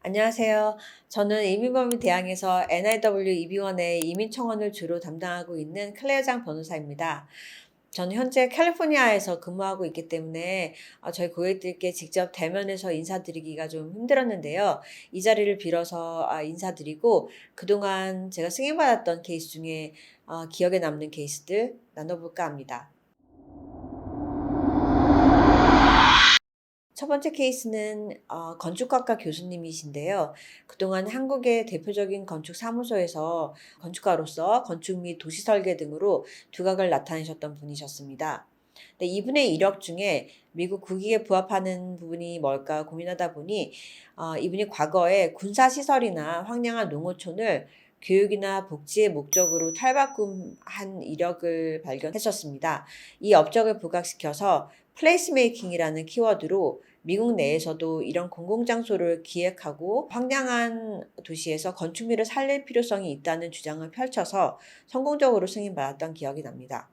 안녕하세요. 저는 이민법인 대항에서 NIW EB1의 이민 청원을 주로 담당하고 있는 클레어장 변호사입니다. 저는 현재 캘리포니아에서 근무하고 있기 때문에 저희 고객들께 직접 대면해서 인사드리기가 좀 힘들었는데요. 이 자리를 빌어서 인사드리고 그동안 제가 승인받았던 케이스 중에 기억에 남는 케이스들 나눠볼까 합니다. 첫 번째 케이스는 건축학과 교수님이신데요. 그동안 한국의 대표적인 건축 사무소에서 건축가로서 건축 및 도시 설계 등으로 두각을 나타내셨던 분이셨습니다. 근데 이분의 이력 중에 미국 국익에 부합하는 부분이 뭘까 고민하다 보니 이분이 과거에 군사시설이나 황량한 농어촌을 교육이나 복지의 목적으로 탈바꿈한 이력을 발견했었습니다. 이 업적을 부각시켜서 플레이스메이킹이라는 키워드로 미국 내에서도 이런 공공장소를 기획하고 황량한 도시에서 건축미를 살릴 필요성이 있다는 주장을 펼쳐서 성공적으로 승인받았던 기억이 납니다.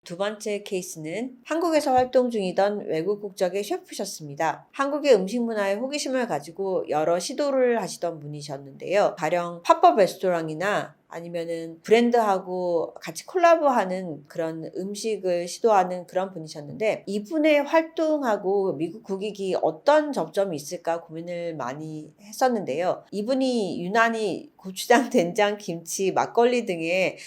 두 번째 케이스는 한국에서 활동 중이던 외국 국적의 셰프셨습니다. 한국의 음식 문화에 호기심을 가지고 여러 시도를 하시던 분이셨는데요. 가령 팝업 레스토랑이나 아니면은 브랜드하고 같이 콜라보하는 그런 음식을 시도하는 그런 분이셨는데 이분의 활동하고 미국 국익이 어떤 접점이 있을까 고민을 많이 했었는데요. 이분이 유난히 고추장, 된장, 김치, 막걸리 등에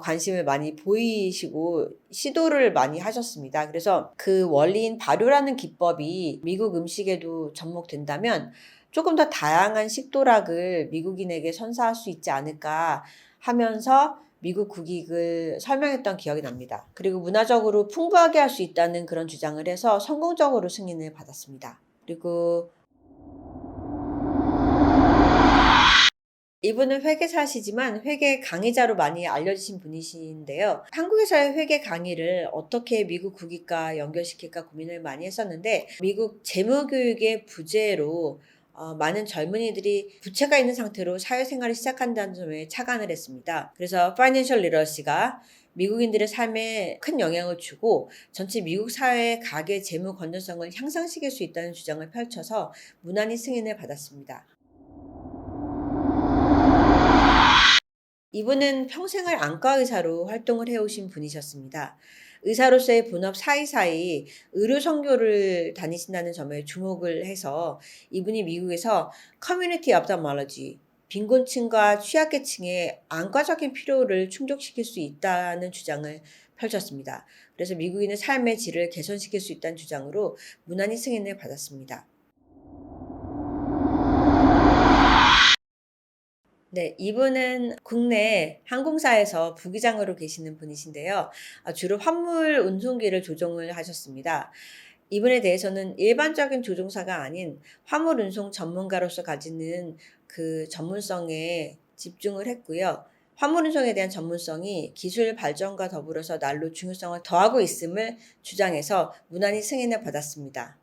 관심을 많이 보이시고 시도를 많이 하셨습니다. 그래서 그 원리인 발효라는 기법이 미국 음식에도 접목된다면 조금 더 다양한 식도락을 미국인에게 선사할 수 있지 않을까 하면서 미국 국익을 설명했던 기억이 납니다. 그리고 문화적으로 풍부하게 할 수 있다는 그런 주장을 해서 성공적으로 승인을 받았습니다. 그리고 이분은 회계사시지만 회계 강의자로 많이 알려지신 분이신데요. 한국에서의 회계 강의를 어떻게 미국 국익과 연결시킬까 고민을 많이 했었는데 미국 재무교육의 부재로 많은 젊은이들이 부채가 있는 상태로 사회생활을 시작한다는 점에 착안을 했습니다. 그래서 파이낸셜 리터러시가 미국인들의 삶에 큰 영향을 주고 전체 미국 사회의 가계 재무 건전성을 향상시킬 수 있다는 주장을 펼쳐서 무난히 승인을 받았습니다. 이분은 평생을 안과 의사로 활동을 해오신 분이셨습니다. 의사로서의 본업 사이사이 의료 선교를 다니신다는 점에 주목을 해서 이분이 미국에서 커뮤니티 ophthalmology, 빈곤층과 취약계층의 안과적인 필요를 충족시킬 수 있다는 주장을 펼쳤습니다. 그래서 미국인의 삶의 질을 개선시킬 수 있다는 주장으로 무난히 승인을 받았습니다. 네, 이분은 국내 항공사에서 부기장으로 계시는 분이신데요. 주로 화물 운송기를 조종을 하셨습니다. 이분에 대해서는 일반적인 조종사가 아닌 화물 운송 전문가로서 가지는 그 전문성에 집중을 했고요. 화물 운송에 대한 전문성이 기술 발전과 더불어서 날로 중요성을 더하고 있음을 주장해서 무난히 승인을 받았습니다.